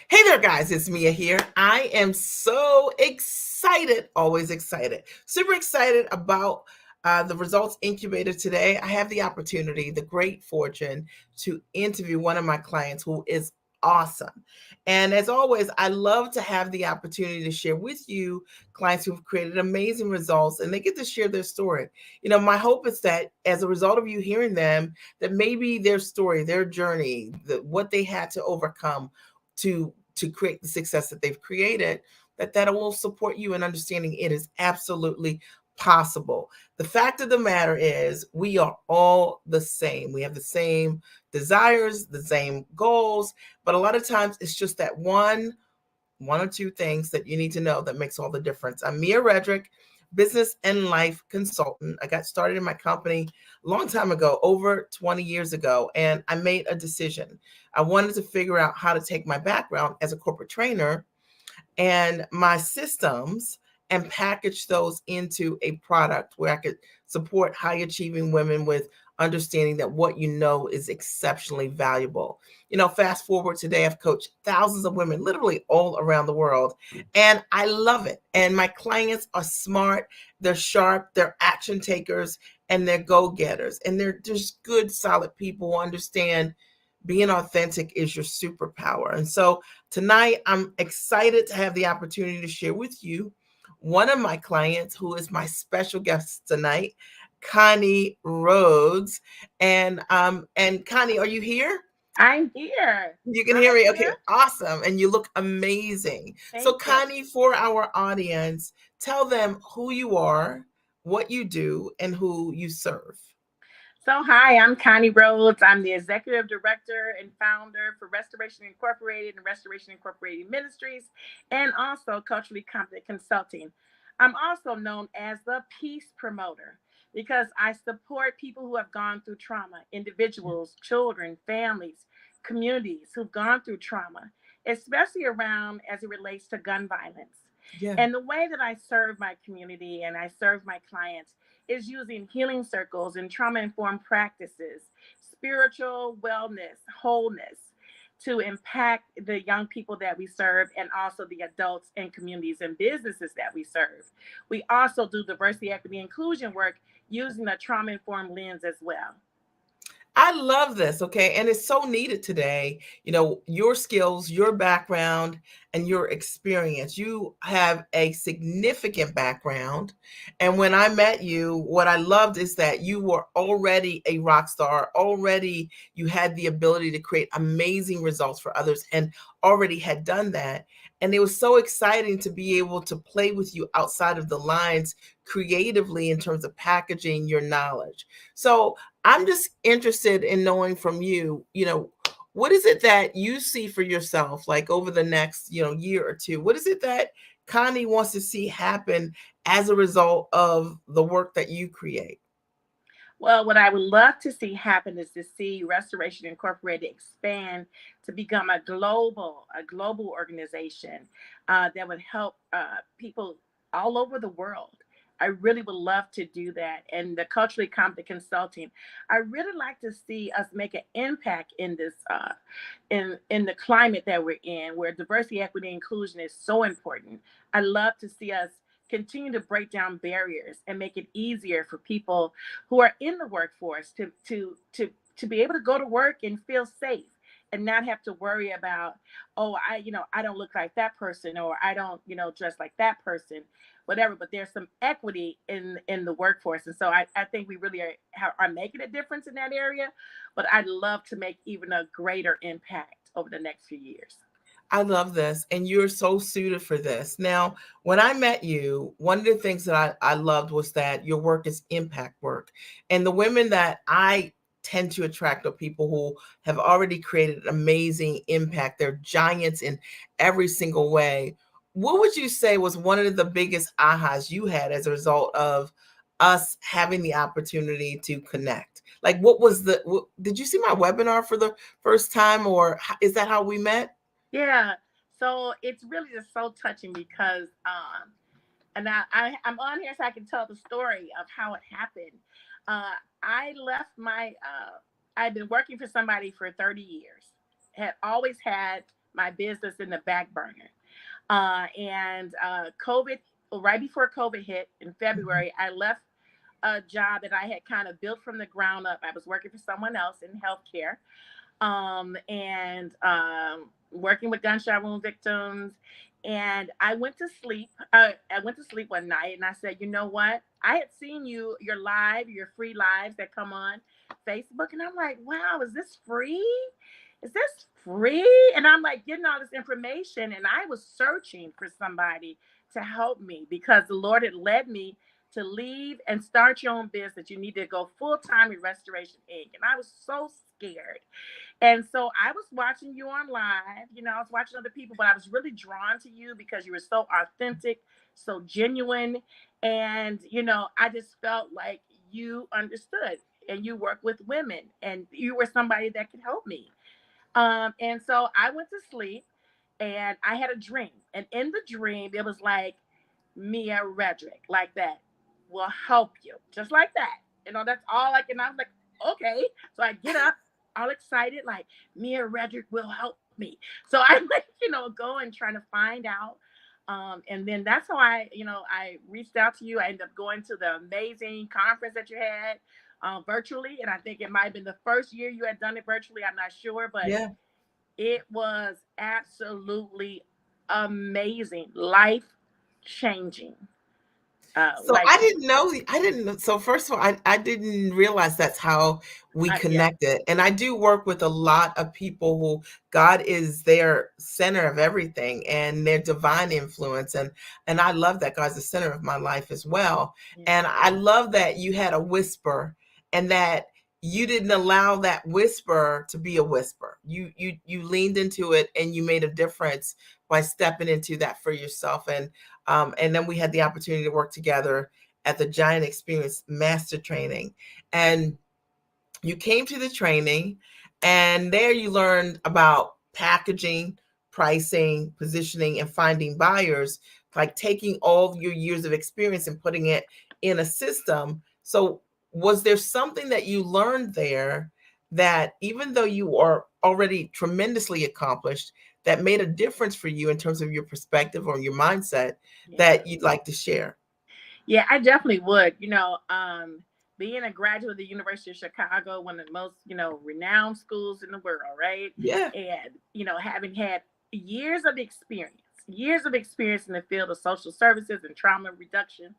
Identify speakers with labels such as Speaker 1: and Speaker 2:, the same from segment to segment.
Speaker 1: Hey there, guys. It's Mia here. I am so excited, always excited, super excited about the results incubator today. I have the opportunity, the great fortune to interview one of my clients who is awesome. And as always, I love to have the opportunity to share with you clients who've created amazing results and they get to share their story. My hope is that as a result of you hearing them, that maybe their story, their journey, what they had to overcome to create the success that they've created, that will support you in understanding it is absolutely possible. The fact of the matter is we are all the same. We have the same desires, the same goals, but a lot of times it's just that one or two things that you need to know that makes all the difference. I'm Mia Redrick, business and life consultant. I got started in my company a long time ago, over 20 years ago, and I made a decision. I wanted to figure out how to take my background as a corporate trainer and my systems and package those into a product where I could support high achieving women with understanding that what you know is exceptionally valuable. Fast forward today, I've coached thousands of women literally all around the world, and I love it. And my clients are smart, they're sharp, they're action takers, and they're go-getters, and they're just good, solid people who understand being authentic is your superpower. And so tonight, I'm excited to have the opportunity to share with you one of my clients who is my special guest tonight, Connie Rhodes. And Connie, are you here?
Speaker 2: I'm here.
Speaker 1: You can hear
Speaker 2: Hi,
Speaker 1: me?
Speaker 2: Mia.
Speaker 1: Okay, awesome. And you look amazing. So,
Speaker 2: Thank you.
Speaker 1: Connie, for our audience, tell them who you are, what you do, and who you serve.
Speaker 2: Hi, I'm Connie Rhodes. I'm the executive director and founder for Restoration Incorporated and Restoration Incorporated Ministries, and also culturally competent consulting. I'm also known as the peace promoter because I support people who have gone through trauma, individuals, children, families, communities who've gone through trauma, especially around as it relates to gun violence.
Speaker 1: Yeah.
Speaker 2: And the way that I serve my community and I serve my clients is using healing circles and trauma informed practices, spiritual wellness, wholeness to impact the young people that we serve and also the adults and communities and businesses that we serve. We also do diversity, equity, inclusion work using a trauma informed lens as well.
Speaker 1: I love this. Okay. And it's so needed today. Your skills, your background, and your experience. You have a significant background. And when I met you, what I loved is that you were already a rock star. Already, you had the ability to create amazing results for others and already had done that. And it was so exciting to be able to play with you outside of the lines creatively in terms of packaging your knowledge. So, I'm just interested in knowing from you, what is it that you see for yourself, like over the next, year or two? What is it that Connie wants to see happen as a result of the work that you create?
Speaker 2: Well, what I would love to see happen is to see Restoration Incorporated expand to become a global organization that would help people all over the world. I really would love to do that. And the culturally competent consulting, I really like to see us make an impact in this, in the climate that we're in, where diversity, equity, inclusion is so important. I love to see us continue to break down barriers and make it easier for people who are in the workforce to be able to go to work and feel safe and not have to worry about, oh, I don't look like that person, or I don't dress like that person, whatever. But there's some equity in the workforce, and so I think we really are making a difference in that area. But I'd love to make even a greater impact over the next few years.
Speaker 1: I love this, and you're so suited for this. Now, when I met you, one of the things that I loved was that your work is impact work. And the women that I tend to attract are people who have already created amazing impact. They're giants in every single way. What would you say was one of the biggest ahas you had as a result of us having the opportunity to connect? Like, did you see my webinar for the first time, or is that how we met?
Speaker 2: Yeah. So it's really just so touching because and I'm on here so I can tell the story of how it happened. Uh I left my I've been working for somebody for 30 years. Had always had my business in the back burner. And COVID, right before COVID hit in
Speaker 1: Mhm.
Speaker 2: February, I left a job that I had kind of built from the ground up. I was working for someone else in healthcare, and working with gunshot wound victims. And I went to sleep. I went to sleep one night, and I said, you know what? I had seen your free lives that come on Facebook, and I'm like, wow, is this free? Is this free? And I'm like getting all this information, and I was searching for somebody to help me because the Lord had led me to leave and start your own business. You need to go full time with Restoration Inc. And I was so scared. And so I was watching you on live, I was watching other people, but I was really drawn to you because you were so authentic, so genuine. And, I just felt like you understood and you work with women and you were somebody that could help me. And so I went to sleep and I had a dream. And in the dream, it was like Mia Redrick, like that, will help you, just like that. That's all I can. I was like, okay. So I get up, all excited, like Mia Redrick will help me. So I'm like, going trying to find out. And then that's how I reached out to you. I ended up going to the amazing conference that you had virtually. And I think it might have been the first year you had done it virtually. I'm not sure, but
Speaker 1: Yeah.
Speaker 2: it was absolutely amazing, life changing,
Speaker 1: So
Speaker 2: life
Speaker 1: I
Speaker 2: changing.
Speaker 1: didn't know. I didn't. So first of all, I didn't realize that's how we
Speaker 2: Yeah,
Speaker 1: connected. And I do work with a lot of people who God is their center of everything and their divine influence. And I love that God's the center of my life as well.
Speaker 2: yeah,
Speaker 1: And I love that you had a whisper and that you didn't allow that whisper to be a whisper. You leaned into it and you made a difference by stepping into that for yourself. And then we had the opportunity to work together at the Giant Experience Master Training. And you came to the training, and there you learned about packaging, pricing, positioning, and finding buyers, like taking all of your years of experience and putting it in a system. So, was there something that you learned there that, even though you are already tremendously accomplished, that made a difference for you in terms of your perspective or your mindset
Speaker 2: yeah.
Speaker 1: that you'd like to share?
Speaker 2: Yeah, I definitely would. Being a graduate of the University of Chicago, one of the most, renowned schools in the world, right?
Speaker 1: Yeah,
Speaker 2: And, having had years of experience in the field of social services and trauma reduction,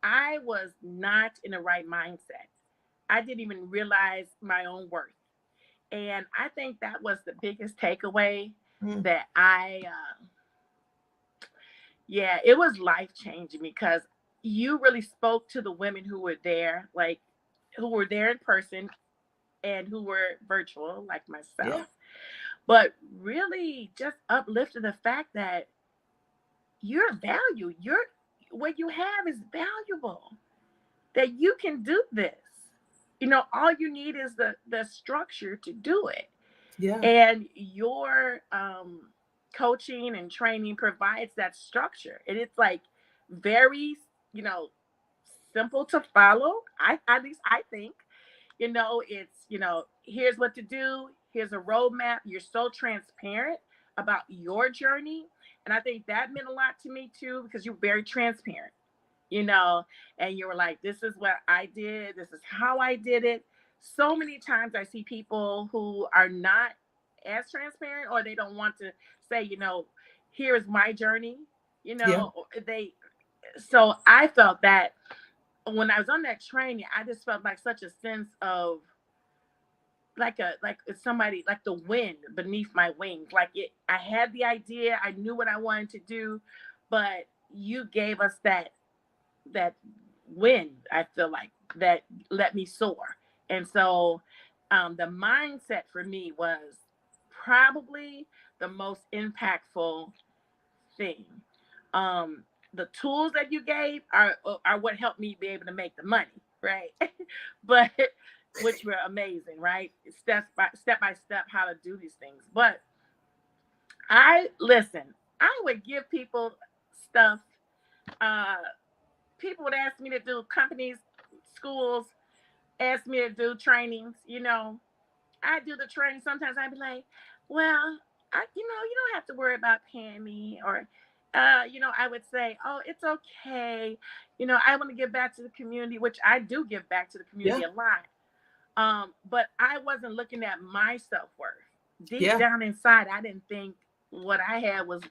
Speaker 2: I was not in the right mindset. I didn't even realize my own worth. And I think that was the biggest takeaway
Speaker 1: mm,
Speaker 2: that yeah, it was life changing because you really spoke to the women who were there, like who were there in person and who were virtual, like
Speaker 1: yeah,
Speaker 2: myself, but really just uplifted the fact that you're valued. What you have is valuable, that you can do this. All you need is the structure to do it.
Speaker 1: yeah,
Speaker 2: And your coaching and training provides that structure. And it's like very, you know, simple to follow. At least I think, it's, here's what to do, here's a roadmap. You're so transparent about your journey. And I think that meant a lot to me too, because you're very transparent, you know, and you were like, this is what I did, this is how I did it. So many times I see people who are not as transparent, or they don't want to say, here is my journey,
Speaker 1: yeah,
Speaker 2: they so I felt that when I was on that training, I just felt like such a sense of like it's somebody, like the wind beneath my wings. Like I had the idea, I knew what I wanted to do, but you gave us that wind, I feel like, that let me soar. And so the mindset for me was probably the most impactful thing. Um, the tools that you gave are what helped me be able to make the money, right? But which were amazing, right? Step by step how to do these things. But I listen, I would give people stuff. Uh, People would ask me to do companies, schools, ask me to do trainings. I do the training. Sometimes I'd be like, well, have to worry about paying me, or I would say, oh, it's okay. I want to give back to the community, which I do give back to the community
Speaker 1: Yeah.
Speaker 2: a lot. But I wasn't looking at my self-worth. Deep
Speaker 1: Yeah.
Speaker 2: down inside, I didn't think what I had was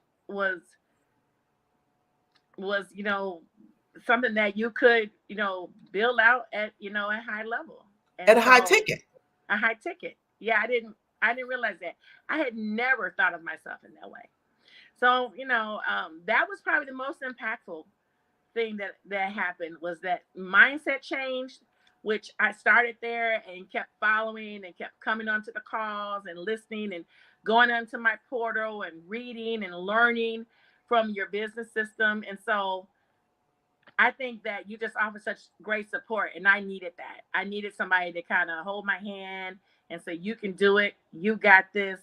Speaker 2: something that you could, build out at, a high level.
Speaker 1: At
Speaker 2: And
Speaker 1: a high
Speaker 2: so
Speaker 1: ticket.
Speaker 2: a high ticket. Yeah, I didn't realize that. I had never thought of myself in that way. So, that was probably the most impactful thing that happened, was that mindset changed, which I started there and kept following and kept coming onto the calls and listening and going onto my portal and reading and learning from your business system. And so I think that you just offer such great support, and I needed that. I needed somebody to kind of hold my hand and say, you can do it, you got this.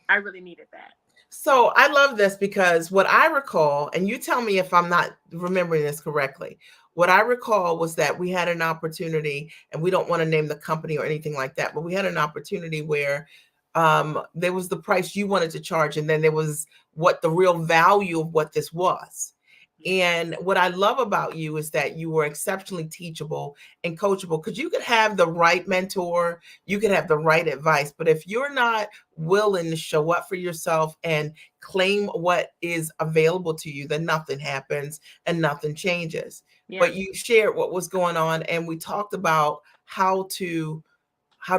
Speaker 2: I really needed that.
Speaker 1: So I love this because what I recall, and you tell me if I'm not remembering this correctly, what I recall was that we had an opportunity, and we don't want to name the company or anything like that, but we had an opportunity where there was the price you wanted to charge, and then there was what the real value of what this was. And what I love about you is that you were exceptionally teachable and coachable, because you could have the right mentor, you could have the right advice, but if you're not willing to show up for yourself and claim what is available to you, then nothing happens and nothing changes.
Speaker 2: Yeah.
Speaker 1: But you shared what was going on, and we talked about how to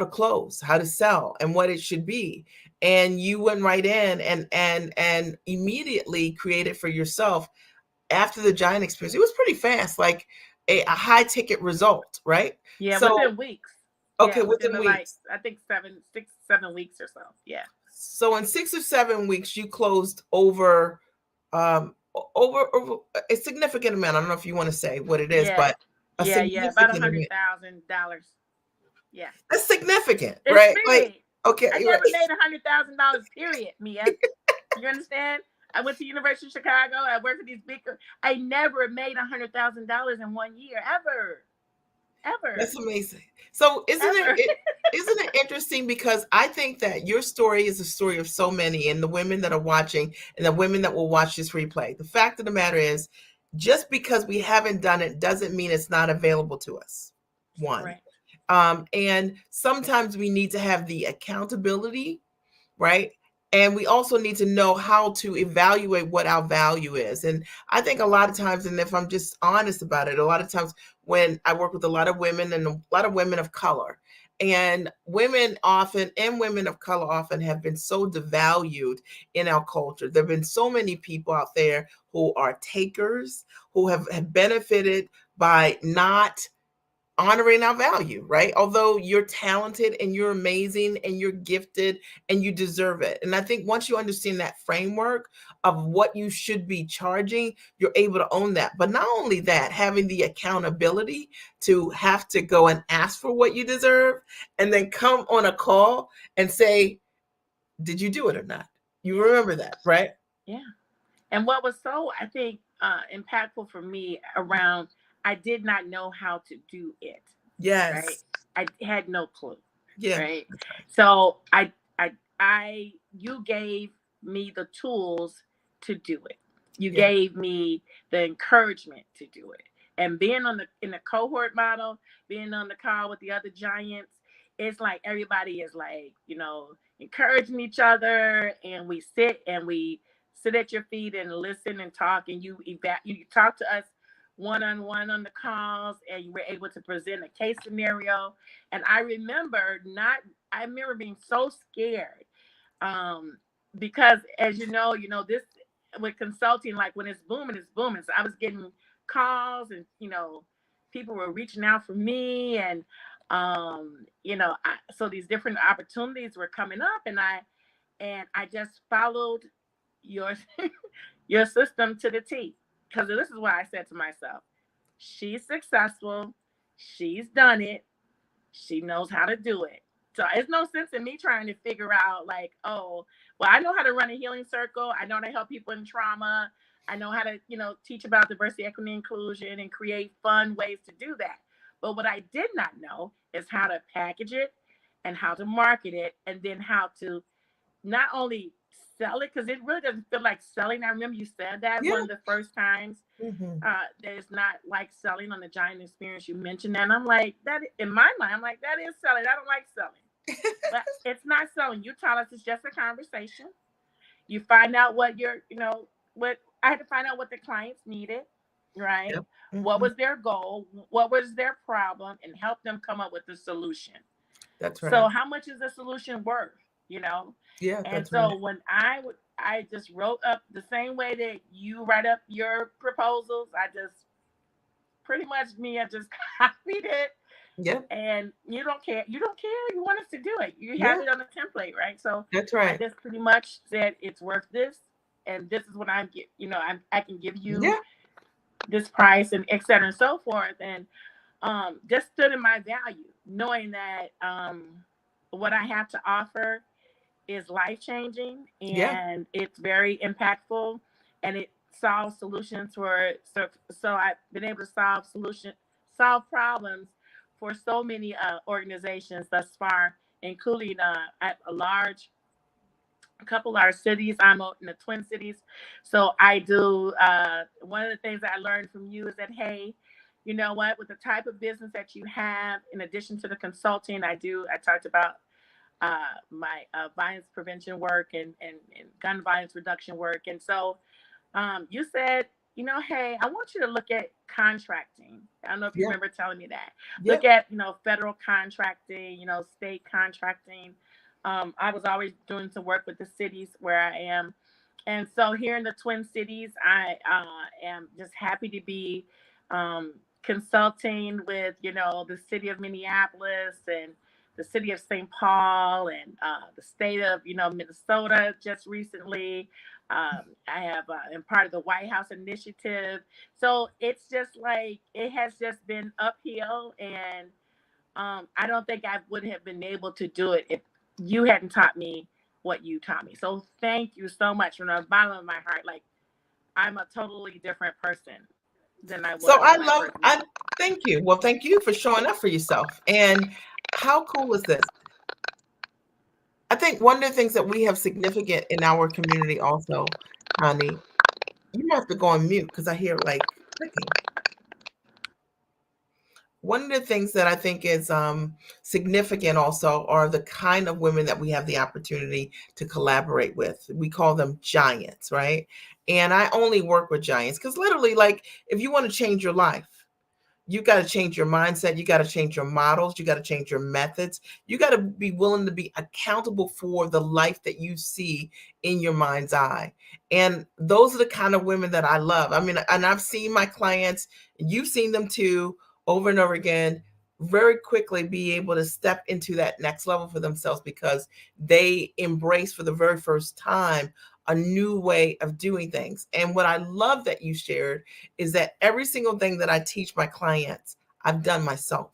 Speaker 1: close, how to sell, and what it should be. And you went right in and immediately created for yourself, after the giant experience. It was pretty fast, like a high ticket result, right?
Speaker 2: Yeah,
Speaker 1: So
Speaker 2: within weeks.
Speaker 1: okay,
Speaker 2: Yeah, within
Speaker 1: within
Speaker 2: the, like,
Speaker 1: weeks.
Speaker 2: I think 6, 7 weeks or so. Yeah.
Speaker 1: So in 6 or 7 weeks, you closed over a significant amount. I don't know if you want to say what it is,
Speaker 2: Yeah.
Speaker 1: but a
Speaker 2: Yeah. About a
Speaker 1: significant
Speaker 2: hundred
Speaker 1: amount.
Speaker 2: thousand dollars. Yeah.
Speaker 1: That's significant,
Speaker 2: It's
Speaker 1: right? Like,
Speaker 2: big.
Speaker 1: okay,
Speaker 2: I
Speaker 1: right.
Speaker 2: never made $100,000, period, Mia. You understand? I went to University of Chicago. I worked for these big. I never made $100,000 in 1 year, ever, ever,
Speaker 1: That's amazing. So
Speaker 2: ever.
Speaker 1: isn't it interesting, because I think that your story is a story of so many, and the women that are watching and the women that will watch this replay. The fact of the matter is, just because we haven't done it doesn't mean it's not available to us. One.
Speaker 2: Correct.
Speaker 1: And sometimes we need to have the accountability, right? And we also need to know how to evaluate what our value is. And I think a lot of times, and if I'm just honest about it, a lot of times when I work with a lot of women and a lot of women of color, and women of color often have been so devalued in our culture. There have been so many people out there who are takers, who have benefited by not honoring our value, right? Although you're talented and you're amazing and you're gifted and you deserve it. And I think once you understand that framework of what you should be charging, you're able to own that. But not only that, having the accountability to have to go and ask for what you deserve, and then come on a call and say, did you do it or not? You remember that, right?
Speaker 2: Yeah. And what was so, I think, impactful for me around, I did not know how to do it. Right.
Speaker 1: Yes.
Speaker 2: I had no clue.
Speaker 1: Yeah.
Speaker 2: Right. So you gave me the tools to do it. You
Speaker 1: Yeah.
Speaker 2: gave me the encouragement to do it. And being in the cohort model, being on the call with the other giants, it's like everybody is like, encouraging each other, and we sit at your feet and listen and talk, and you talk to us one-on-one on the calls, and you were able to present a case scenario. And I remember being so scared, because, as this, with consulting, like, when it's booming, it's booming. So I was getting calls, and people were reaching out for me, and so these different opportunities were coming up, and I just followed your your system to the T. Because this is why I said to myself, she's successful, she's done it, she knows how to do it. So it's no sense in me trying to figure out, like, oh, well, I know how to run a healing circle. I know how to help people in trauma. I know how to, teach about diversity, equity, inclusion, and create fun ways to do that. But what I did not know is how to package it, and how to market it, and then how to not only sell it, because it really doesn't feel like selling. I remember you said that
Speaker 1: Yeah.
Speaker 2: one of the first times.
Speaker 1: Hmm.
Speaker 2: That is not like selling on the Giant Experience. You mentioned that, and I'm like, that in my mind, I'm like, that is selling. I don't like selling, but it's not selling. You tell us it's just a conversation. You find out what what I had to find out what the clients needed, right?
Speaker 1: Yep.
Speaker 2: What
Speaker 1: Hmm.
Speaker 2: was their goal? What was their problem? And help them come up with a solution.
Speaker 1: That's
Speaker 2: So
Speaker 1: right.
Speaker 2: how much is the solution worth? You know?
Speaker 1: Yeah,
Speaker 2: And
Speaker 1: that's right.
Speaker 2: so when I just wrote up the same way that you write up your proposals. I just pretty much me, I just copied it,
Speaker 1: Yep.
Speaker 2: and you don't care. You don't care. You want us to do it. You have
Speaker 1: Yeah,
Speaker 2: it on the template, right? So
Speaker 1: that's
Speaker 2: I
Speaker 1: right.
Speaker 2: just pretty much said it's worth this, and this is what I'm get. I can give you
Speaker 1: Yeah.
Speaker 2: this price, and et cetera and so forth, and just stood in my value, knowing that what I have to offer is life changing,
Speaker 1: Yeah.
Speaker 2: and it's very impactful, and it solves solutions for so I've been able to solve problems for so many organizations thus far, including at a couple large cities. I'm out in the Twin Cities, so I do. One of the things I learned from you is that, hey, you know what? With the type of business that you have, in addition to the consulting I do, I talked about my violence prevention work and gun violence reduction work. And so you said, hey, I want you to look at contracting. I don't know if you
Speaker 1: Yeah.
Speaker 2: remember telling me that.
Speaker 1: Yeah.
Speaker 2: Look at, federal contracting, state contracting. I was always doing some work with the cities where I am. And so here in the Twin Cities, I am just happy to be consulting with, the city of Minneapolis and the city of St. Paul and the state of, Minnesota just recently. I have am part of the White House initiative. So it's just like it has just been uphill, and I don't think I would have been able to do it if you hadn't taught me what you taught me. So thank you so much from the bottom of my heart. Like, I'm a totally different person than I
Speaker 1: So
Speaker 2: was
Speaker 1: I
Speaker 2: when I
Speaker 1: love,
Speaker 2: first met
Speaker 1: I
Speaker 2: you.
Speaker 1: thank you. Well, thank you for showing up for yourself. And how cool is this? I think one of the things that we have significant in our community also, Connie, you have to go on mute because I hear like clicking. One of the things that I think is significant also are the kind of women that we have the opportunity to collaborate with. We call them giants, right? And I only work with giants because literally, like, if you want to change your life, you got to change your mindset. You got to change your models. You got to change your methods. You got to be willing to be accountable for the life that you see in your mind's eye. And those are the kind of women that I love. I mean, and I've seen my clients, you've seen them too, over and over again, very quickly be able to step into that next level for themselves because they embrace for the very first time a new way of doing things. And what I love that you shared is that every single thing that I teach my clients, I've done myself.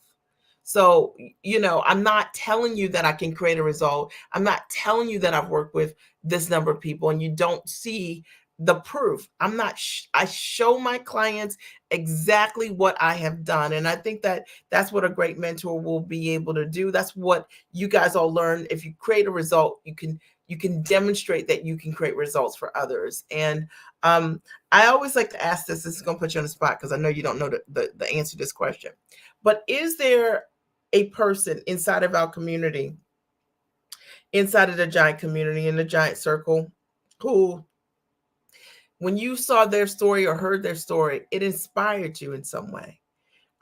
Speaker 1: So, I'm not telling you that I can create a result. I'm not telling you that I've worked with this number of people and you don't see the proof. I'm not, I show my clients exactly what I have done. And I think that that's what a great mentor will be able to do. That's what you guys all learn. If you create a result, you can demonstrate that you can create results for others. And I always like to ask this. This is going to put you on the spot because I know you don't know the answer to this question. But is there a person inside of our community, inside of the giant community, in the giant circle, who, when you saw their story or heard their story, it inspired you in some way?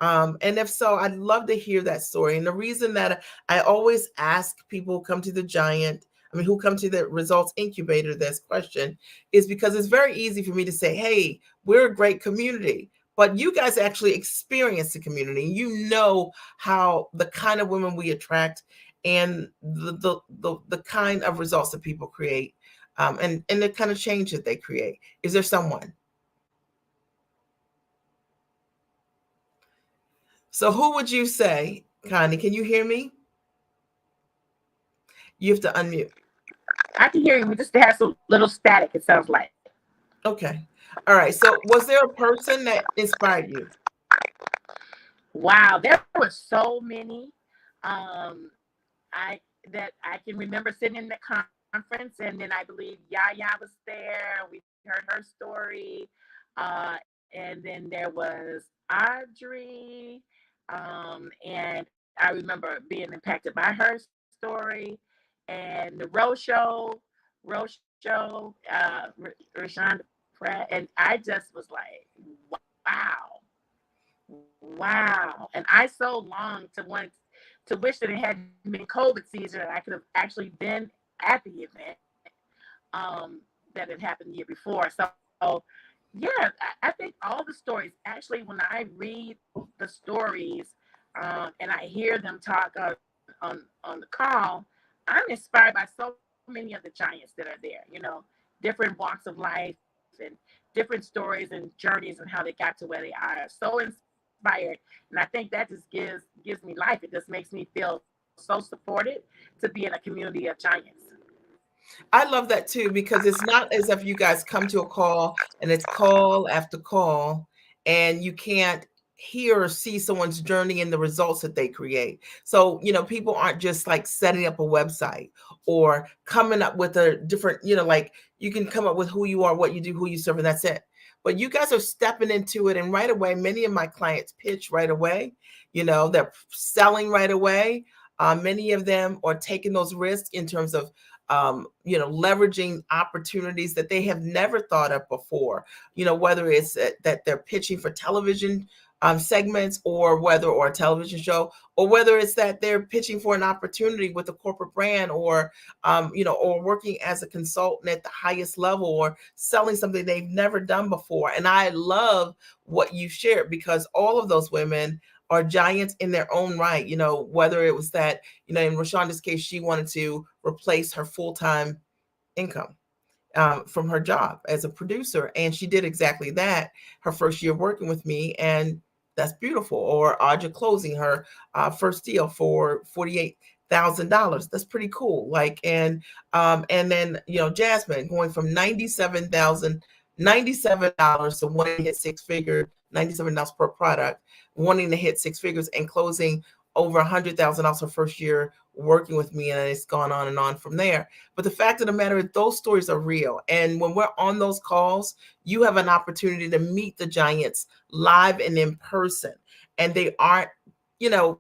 Speaker 1: And if so, I'd love to hear that story. And the reason that I always ask people who come to the giant, who come to the results incubator, this question is because it's very easy for me to say, hey, we're a great community. But you guys actually experience the community. You know how the kind of women we attract and the kind of results that people create, and the kind of change that they create. Is there someone? So who would you say, Connie? Can you hear me? You have to unmute.
Speaker 2: I can hear you. We just have some little static, it sounds like.
Speaker 1: Okay. All right. So was there a person that inspired you?
Speaker 2: Wow, there were so many. Um, I that I can remember sitting in the conference, and then I believe Yaya was there. We heard her story, and then there was Audrey, and I remember being impacted by her story, and the Rose Show, Rashawn Pratt, and I just was like, wow, wow, and I so longed to wish that it hadn't been COVID season, and I could have actually been at the event that had happened the year before. So, yeah, I think all the stories, actually, when I read the stories and I hear them talk on the call, I'm inspired by so many of the giants that are there, different walks of life and different stories and journeys and how they got to where they are. So inspired. And I think that just gives me life. It just makes me feel so supported to be in a community of giants.
Speaker 1: I love that too, because it's not as if you guys come to a call and it's call after call and you can't hear or see someone's journey and the results that they create. So, people aren't just like setting up a website or coming up with a different, like you can come up with who you are, what you do, who you serve, and that's it. But you guys are stepping into it. And right away, many of my clients pitch right away. They're selling right away. Many of them are taking those risks in terms of leveraging opportunities that they have never thought of before, whether it's that they're pitching for television segments or a television show, or whether it's that they're pitching for an opportunity with a corporate brand or working as a consultant at the highest level or selling something they've never done before. And I love what you shared, because all of those women are giants in their own right, whether it was that, in Rashonda's case, she wanted to replace her full-time income from her job as a producer. And she did exactly that her first year working with me. And that's beautiful. Or Audra closing her first deal for $48,000. That's pretty cool. And then, Jasmine going from $97 to wanting to hit six figures, $97 per product, wanting to hit six figures and closing over $100,000 her first year working with me, and it's gone on and on from there. But the fact of the matter is, those stories are real. And when we're on those calls, you have an opportunity to meet the giants live and in person. And they aren't,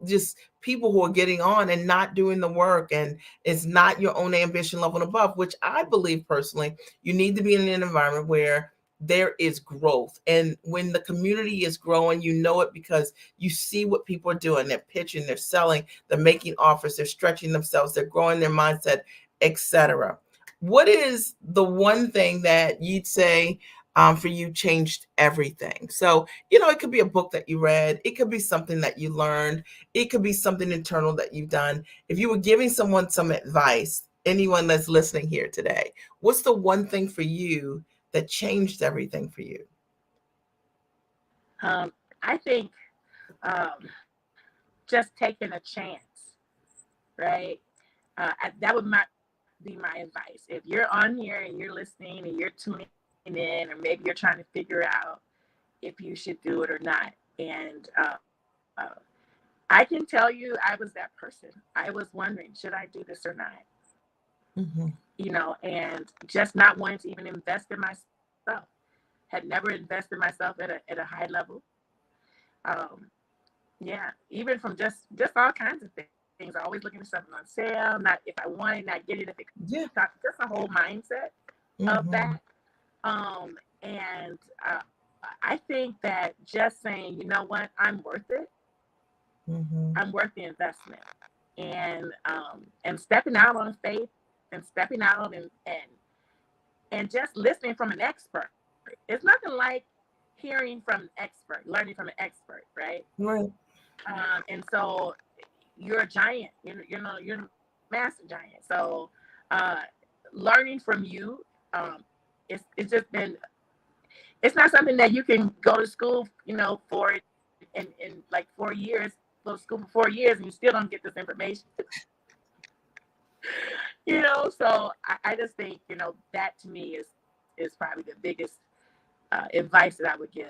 Speaker 1: just people who are getting on and not doing the work. And it's not your own ambition level and above, which I believe personally, you need to be in an environment where there is growth. And when the community is growing, you know it because you see what people are doing. They're pitching, they're selling, they're making offers, they're stretching themselves, they're growing their mindset, etc. What is the one thing that you'd say for you changed everything? So, it could be a book that you read. It could be something that you learned. It could be something internal that you've done. If you were giving someone some advice, anyone that's listening here today, what's the one thing for you that changed everything for you?
Speaker 2: I think just taking a chance, right? That would be my advice. If you're on here and you're listening and you're tuning in, or maybe you're trying to figure out if you should do it or not. And I can tell you, I was that person. I was wondering, should I do this or not?
Speaker 1: Mm-hmm.
Speaker 2: And just not wanting to even invest in myself. Had never invested myself at a high level. Yeah, even from just all kinds of things. Always looking for something on sale. Not if I want it, not get it if it just a whole mindset of that. And I think that just saying, you know what, I'm worth it. I'm worth the investment, and stepping out on faith, and stepping out and just listening from an expert. It's nothing like hearing from an expert, learning from an expert, right?
Speaker 1: Right.
Speaker 2: And so you're a giant, you're a massive giant. So learning from you, it's just been, it's not something that you can go to school, for in like 4 years, go to school for 4 years and you still don't get this information. So I just think, that to me is probably the biggest advice that I would give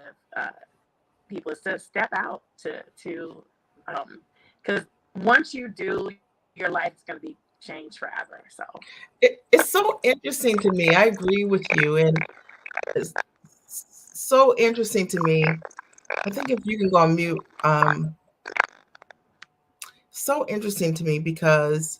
Speaker 2: people, is to step out to because once you do, your life is going to be change forever. So
Speaker 1: It's so interesting to me. I agree with you, and it's so interesting to me. I think if you can go on mute, so interesting to me because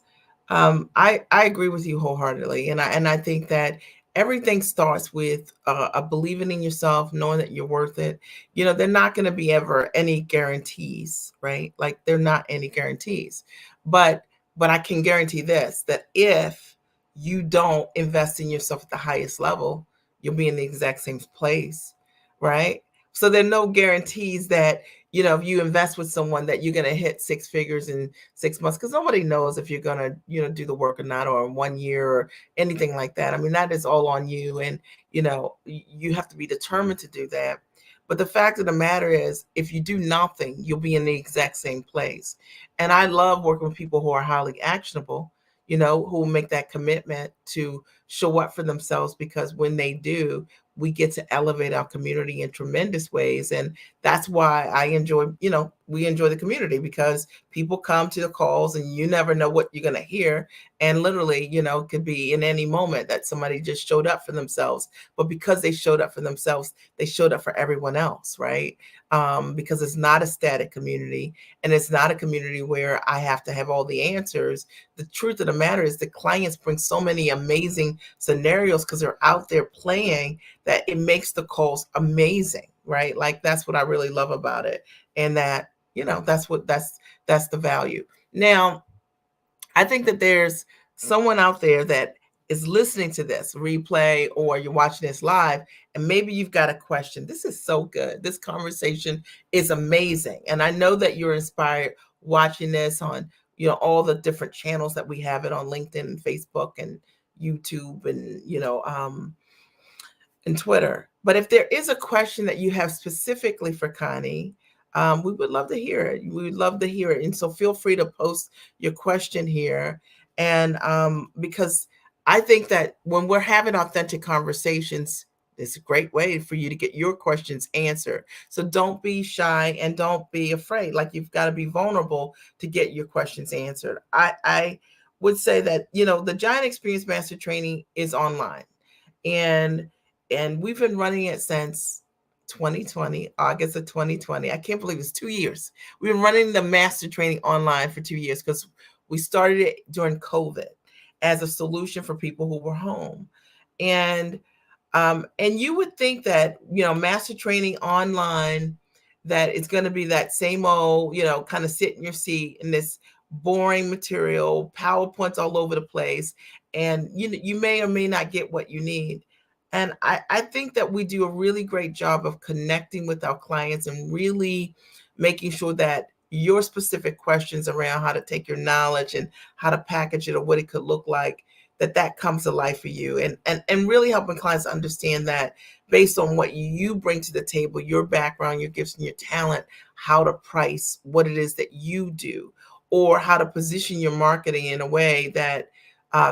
Speaker 1: I agree with you wholeheartedly, and I think that everything starts with a believing in yourself, knowing that you're worth it. You know, they're not going to be ever any guarantees, right? Like they're not any guarantees, but but I can guarantee this: that if you don't invest in yourself at the highest level, you'll be in the exact same place, right? So there are no guarantees that if you invest with someone that you're going to hit six figures in 6 months, because nobody knows if you're going to do the work or not, or in 1 year or anything like that. I mean, that is all on you, and you have to be determined to do that. But the fact of the matter is, if you do nothing, you'll be in the exact same place. And I love working with people who are highly actionable, who will make that commitment to show up for themselves, because when they do, we get to elevate our community in tremendous ways. And that's why I enjoy, we enjoy the community, because people come to the calls and you never know what you're going to hear. And literally, it could be in any moment that somebody just showed up for themselves. But because they showed up for themselves, they showed up for everyone else, right? Because it's not a static community, and it's not a community where I have to have all the answers. The truth of the matter is the clients bring so many amazing scenarios because they're out there playing, that it makes the calls amazing, right? Like that's what I really love about it. And that, that's the value. Now, I think that there's someone out there that is listening to this replay, or you're watching this live, and maybe you've got a question. This is so good. This conversation is amazing. And I know that you're inspired watching this on, all the different channels that we have it on, LinkedIn and Facebook and YouTube and, and Twitter. But if there is a question that you have specifically for Connie, we would love to hear it. We would love to hear it. And so feel free to post your question here. And because I think that when we're having authentic conversations, it's a great way for you to get your questions answered. So don't be shy and don't be afraid. Like, you've got to be vulnerable to get your questions answered. I would say that, the Giant Experience Master Training is online. And we've been running it since 2020, August of 2020. I can't believe it's 2 years. We've been running the master training online for 2 years, because we started it during COVID as a solution for people who were home. And you would think that, master training online, that it's going to be that same old, kind of sit in your seat in this boring material, PowerPoints all over the place, and you may or may not get what you need. And I think that we do a really great job of connecting with our clients and really making sure that your specific questions around how to take your knowledge and how to package it, or what it could look like, that comes to life for you, and really helping clients understand that, based on what you bring to the table, your background, your gifts, and your talent, how to price what it is that you do, or how to position your marketing in a way that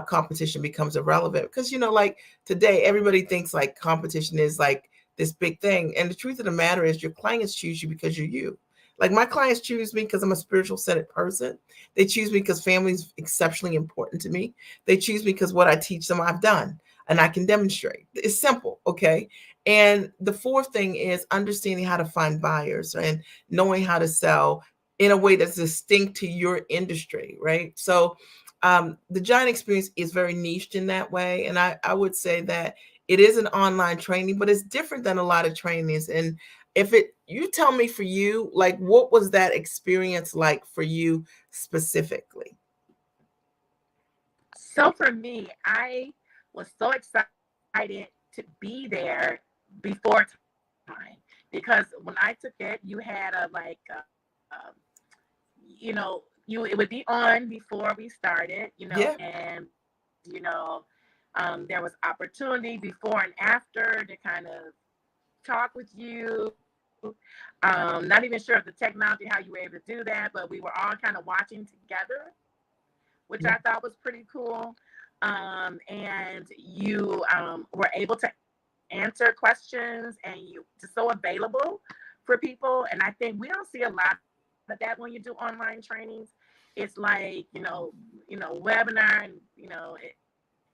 Speaker 1: competition becomes irrelevant. Because, like today, everybody thinks like competition is like this big thing. And the truth of the matter is, your clients choose you because you're you. Like, my clients choose me because I'm a spiritual centered person. They choose me because family is exceptionally important to me. They choose me because what I teach them, I've done and I can demonstrate. It's simple, okay? And the fourth thing is understanding how to find buyers and knowing how to sell in a way that's distinct to your industry, right? So the Giant Experience is very niched in that way. And I would say that it is an online training, but it's different than a lot of trainings. And you tell me, for you, like, what was that experience like for you specifically?
Speaker 2: So for me, I was so excited to be there before time, because when I took it, you had a like, it would be on before we started,
Speaker 1: Yeah.
Speaker 2: and there was opportunity before and after to kind of talk with you. Not even sure of the technology, how you were able to do that, but we were all kind of watching together, which I thought was pretty cool. And you were able to answer questions, and you just so available for people. And I think we don't see a lot of that when you do online trainings. it's like, webinar,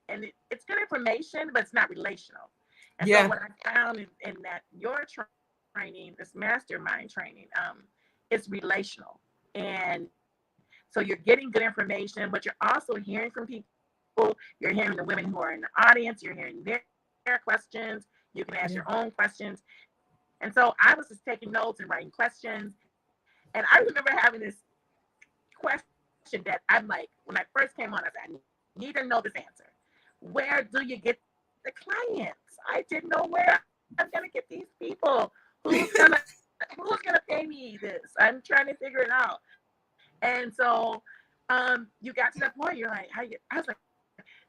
Speaker 2: and, it's good information, but it's not relational. And so
Speaker 1: Yeah.
Speaker 2: what I found in that your training, this mastermind training, is relational. And so you're getting good information, but you're also hearing from people. You're hearing the women who are in the audience. You're hearing their questions. You can ask
Speaker 1: Yeah.
Speaker 2: your own questions. And so I was just taking notes and writing questions. And I remember having this question that I'm like, when I first came on, I said, I need to know this answer. Where do you get the clients? I didn't know where I'm gonna get these people. Who's gonna pay me this? I'm trying to figure it out. And so you got to that point, you're like, I was like,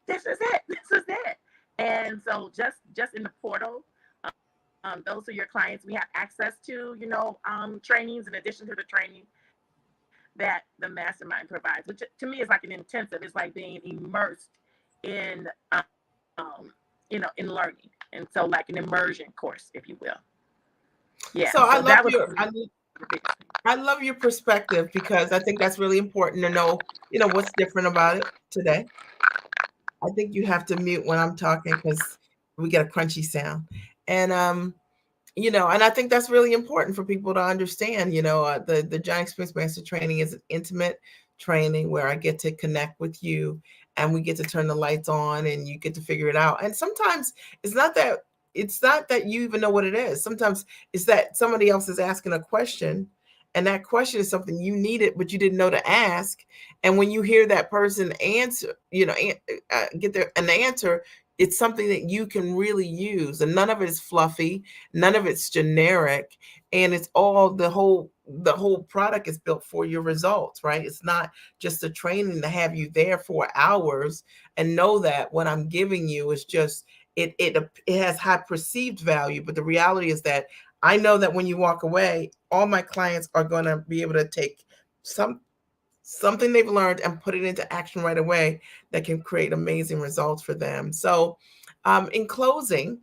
Speaker 2: this is it. This is it. And so just in the portal, those are your clients. We have access to, trainings in addition to the training that the mastermind provides, which to me is like an intensive. It's like being immersed in, in learning. And so like an immersion course, if you will. Yeah.
Speaker 1: So
Speaker 2: So that was
Speaker 1: I love your perspective, because I think that's really important to know, what's different about it today. I think you have to mute when I'm talking because we get a crunchy sound. And and I think that's really important for people to understand. The Giant Experience Master Training is an intimate training where I get to connect with you, and we get to turn the lights on, and you get to figure it out. And sometimes it's not that you even know what it is. Sometimes it's that somebody else is asking a question, and that question is something you needed but you didn't know to ask. And when you hear that person answer, get there an answer, it's something that you can really use, and none of it is fluffy, none of it's generic, and it's all the whole product is built for your results, right? It's not just a training to have you there for hours and know that what I'm giving you is just it has high perceived value, but the reality is that I know that when you walk away, all my clients are going to be able to take something they've learned and put it into action right away that can create amazing results for them. So, in closing,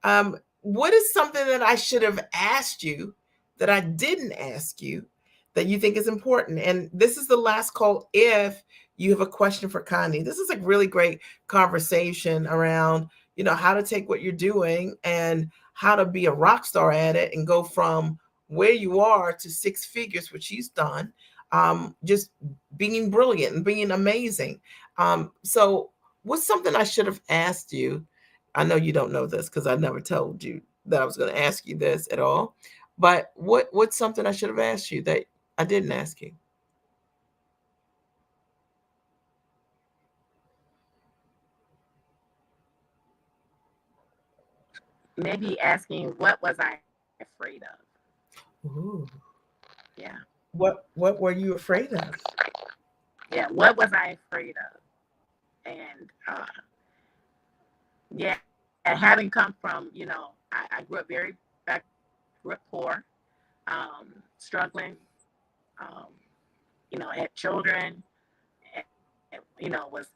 Speaker 1: what is something that I should have asked you that I didn't ask you that you think is important? And this is the last call if you have a question for Connie. This is a really great conversation around, how to take what you're doing and how to be a rock star at it and go from where you are to six figures, which she's done, just being brilliant and being amazing. So what's something I should have asked you? I know you don't know this because I never told you that I was going to ask you this at all. But what's something I should have asked you that I didn't ask you?
Speaker 2: maybe asking, what was I afraid of?
Speaker 1: Ooh.
Speaker 2: Yeah.
Speaker 1: What were you afraid of?
Speaker 2: Yeah. What was I afraid of? And yeah, and having come from, I grew up I grew up poor, struggling, um, had children, and, was,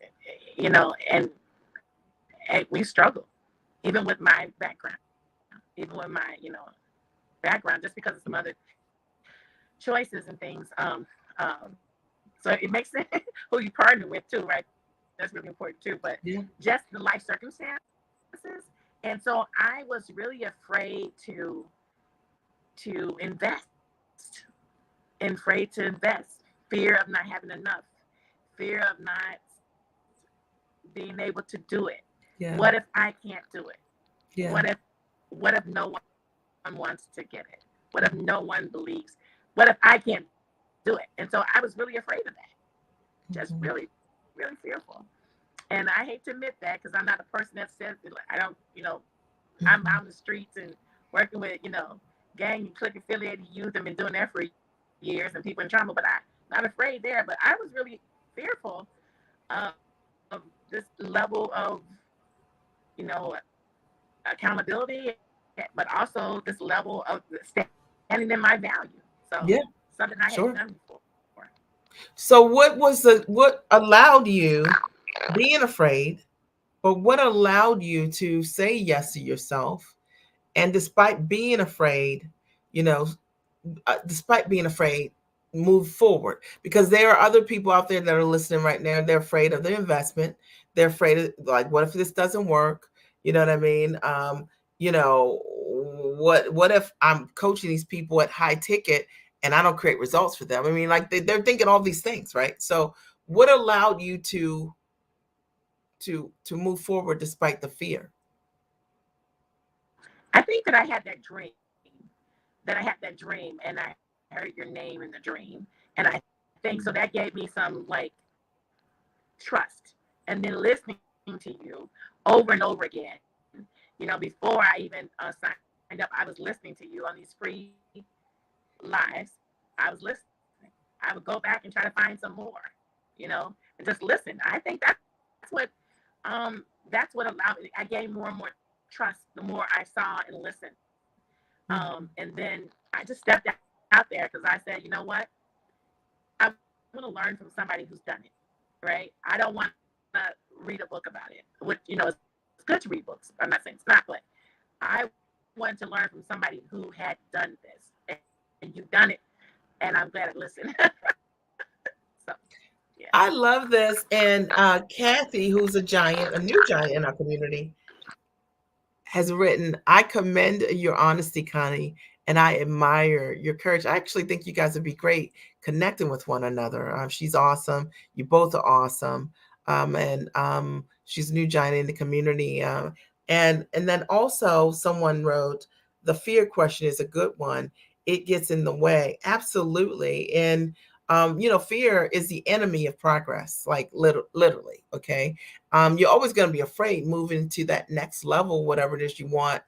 Speaker 2: and we struggled, even with my background, even with my, background, just because of some other choices and things. So it makes sense who you partner with too, right? That's really important too. But
Speaker 1: Yeah.
Speaker 2: just the life circumstances. And so I was really afraid to invest, afraid to invest, fear of not having enough, fear of not being able to do it. What
Speaker 1: Yeah.
Speaker 2: if I can't do it?
Speaker 1: Yeah.
Speaker 2: What if no one wants to get it? What if no one believes? What if I can't do it? And so I was really afraid of that. Just really,
Speaker 1: Mhm.
Speaker 2: really fearful. And I hate to admit that because I'm not a person that says that, like, I don't, I'm out in the
Speaker 1: Mhm.
Speaker 2: streets and working with, gang and clique affiliated youth and been doing that for years and people in trauma, but I'm not afraid there. But I was really fearful of this level of, you know, accountability, but also this level of standing in my value. So
Speaker 1: Yeah.
Speaker 2: something I hadn't done
Speaker 1: Sure.
Speaker 2: before.
Speaker 1: So what allowed you being afraid, but what allowed you to say yes to yourself? And despite being afraid, you know, despite being afraid, move forward, because there are other people out there that are listening right now. They're afraid of the investment. They're afraid of, like, what if this doesn't work? You know what I mean? You know, what if I'm coaching these people at high ticket and I don't create results for them? I mean, like, they're thinking all these things, right? So what allowed you to move forward despite the fear?
Speaker 2: I think that I had that dream, and I heard your name in the dream, and I think so that gave me some like trust, and then listening to you over and over again. Before I even signed up, I was listening to you on these free lives. I was listening. I would go back and try to find some more, and just listen. I think that's what allowed me. I gained more and more trust the more I saw and listened. And then I just stepped out there because I said, you know what? I want to learn from somebody who's done it, right? I don't want to read a book about it, which, it's good to read books. I'm not saying it's not, but I wanted to learn from somebody who had done this, and you've done it, and I'm glad I listened. So, yeah.
Speaker 1: I love this. And Kathy, who's a giant, a new giant in our community, has written, I commend your honesty, Connie, and I admire your courage. I actually think you guys would be great connecting with one another. She's awesome. You both are awesome. And she's a new giant in the community. And then also someone wrote, the fear question is a good one. It gets in the way. Absolutely. And fear is the enemy of progress, like literally. Okay. You're always going to be afraid moving to that next level, whatever it is you want,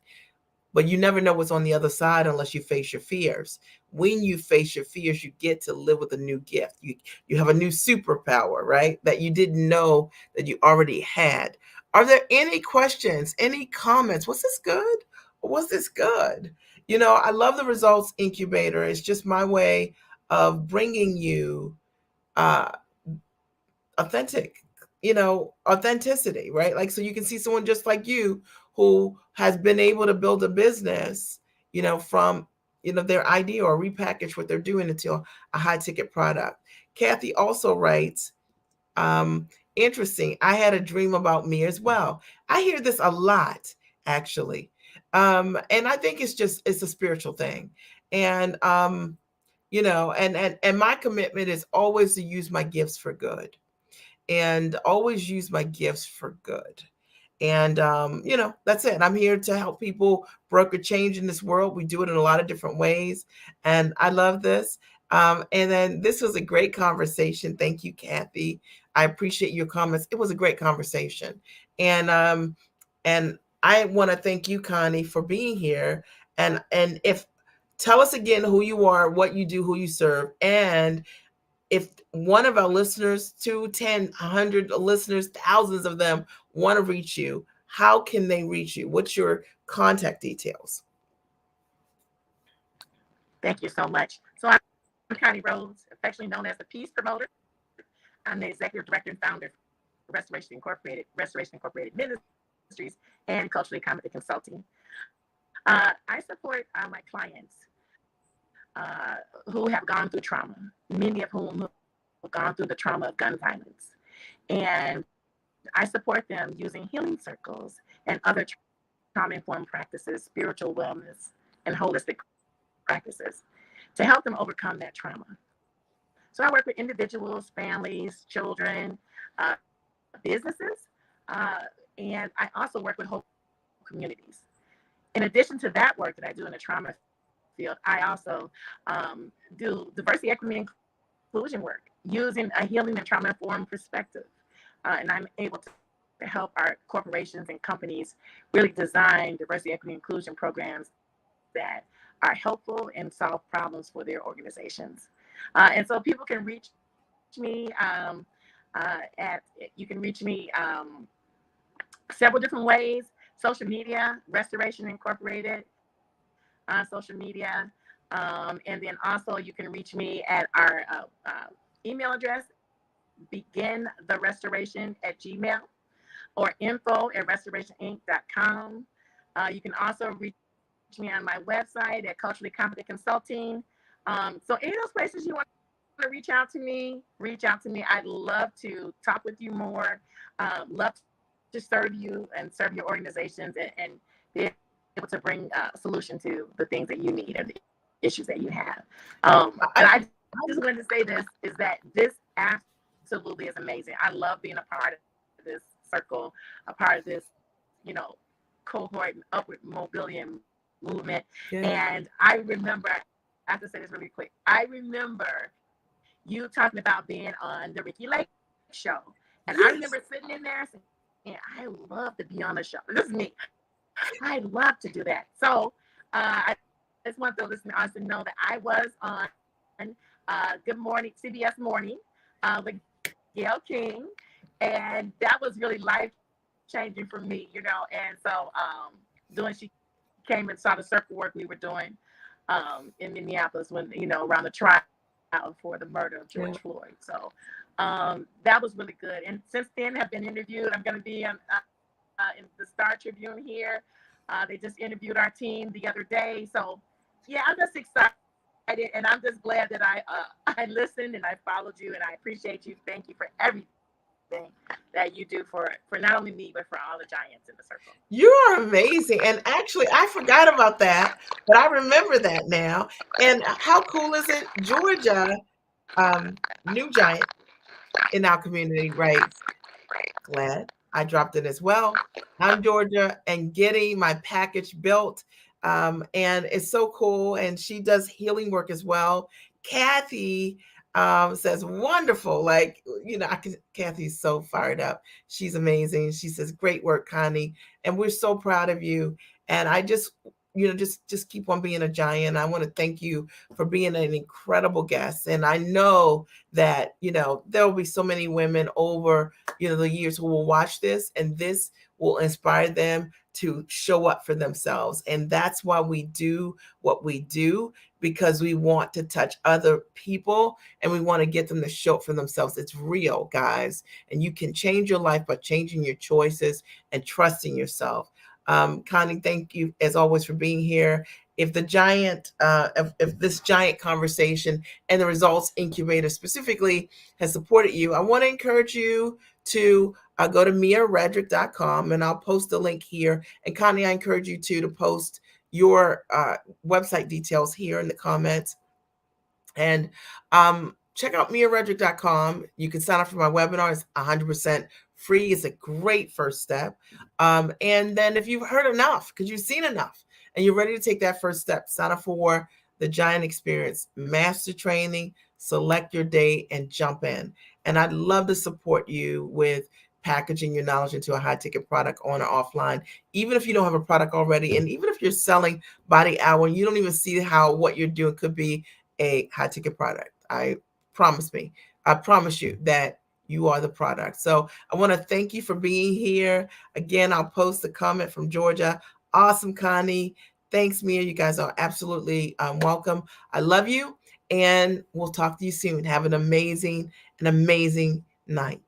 Speaker 1: but you never know what's on the other side unless you face your fears. When you face your fears, you get to live with a new gift. You have a new superpower, right? That you didn't know that you already had. Are there any questions, any comments? Was this good? Or was this good? I love the results incubator. It's just my way of bringing you uh, authentic, authenticity, right? Like, so you can see someone just like you who has been able to build a business, from, their idea, or repackage what they're doing into a high ticket product. Kathy also writes, um, interesting. I had a dream about me as well. I hear this a lot, actually. And I think it's a spiritual thing. And, and my commitment is always to use my gifts for good, and always use my gifts for good. And that's it. I'm here to help people broker change in this world. We do it in a lot of different ways, and I love this. And then this was a great conversation. Thank you, Kathy. I appreciate your comments. It was a great conversation, and I want to thank you, Connie, for being here. And if tell us again who you are, what you do, who you serve, and if one of our listeners, 2, 10, 100 listeners, thousands of them want to reach you, how can they reach you? What's your contact details?
Speaker 2: Thank you so much. So I'm Connie Rhodes, affectionately known as the Peace Promoter. I'm the executive director and founder of Restoration Incorporated Ministries, and Culturally Accommodated Consulting. I support my clients who have gone through trauma, many of whom have gone through the trauma of gun violence. And I support them using healing circles and other trauma-informed practices, spiritual wellness, and holistic practices to help them overcome that trauma. So I work with individuals, families, children, businesses, uh, and I also work with whole communities. In addition to that work that I do in the trauma field, I also do diversity, equity, and inclusion work using a healing and trauma-informed perspective. And I'm able to help our corporations and companies really design diversity, equity, and inclusion programs that are helpful and solve problems for their organizations. And so people can reach me you can reach me several different ways: social media, Restoration Incorporated, social media. And then also you can reach me at our email address, begintherestoration@gmail, or info@restorationinc.com. You can also reach me on my website at Culturally Competent Consulting. So any of those places you want to reach out to me, reach out to me. I'd love to talk with you more. Love to serve you and serve your organizations and be able to bring a solution to the things that you need and the issues that you have. And I just wanted to say this is that this absolutely is amazing. I love being a part of this circle, a part of this, you know, cohort and upward mobility movement.
Speaker 1: Yeah.
Speaker 2: And I remember, I have to say this really quick. I remember you talking about being on the Ricky Lake show. And I remember sitting in there saying, I love to be on a show. This is me. I'd love to do that. So I just want the listeners to know that I was on Good Morning, CBS Morning with Gail King. And that was really life changing for me, you know. And so she came and saw the circle work we were doing in Minneapolis when, you know, around the trial for the murder of George Floyd. So that was really good. And since then, have been interviewed. I'm going to be in the Star Tribune here. They just interviewed our team the other day. So yeah, I'm just excited, and I'm just glad that I listened and I followed you, and I appreciate you. Thank you for everything that you do for not only me, but for all the giants in the circle.
Speaker 1: You are amazing. And actually, I forgot about that, but I remember that now. And how cool is it? Georgia, new giant in our community, right? Glad I dropped it as well. I'm Georgia and getting my package built. And it's so cool. And she does healing work as well. Kathy says, wonderful. Like, you know, Kathy's so fired up. She's amazing. She says, great work, Connie. And we're so proud of you. And I just, you know, just keep on being a giant. I want to thank you for being an incredible guest. And I know that, you know, there will be so many women over, you know, the years who will watch this, and this will inspire them to show up for themselves. And that's why we do what we do, because we want to touch other people and we want to get them to show up for themselves. It's real, guys. And you can change your life by changing your choices and trusting yourself. Connie, thank you as always for being here. If the giant, if this giant conversation and the results incubator specifically has supported you, I want to encourage you to go to miaredrick.com, and I'll post the link here. And Connie, I encourage you to post your website details here in the comments. And check out miaredrick.com. You can sign up for my webinar. It's 100% free. It's a great first step. And then if you've heard enough, because you've seen enough, and you're ready to take that first step, sign up for the Giant Experience Master Training, select your date, and jump in. And I'd love to support you with packaging your knowledge into a high ticket product on or offline, even if you don't have a product already. And even if you're selling by the hour and you don't even see how what you're doing could be a high ticket product. I promise you that you are the product. So I want to thank you for being here. Again, I'll post a comment from Georgia. Awesome, Connie. Thanks, Mia. You guys are absolutely welcome. I love you, and we'll talk to you soon. Have an amazing night.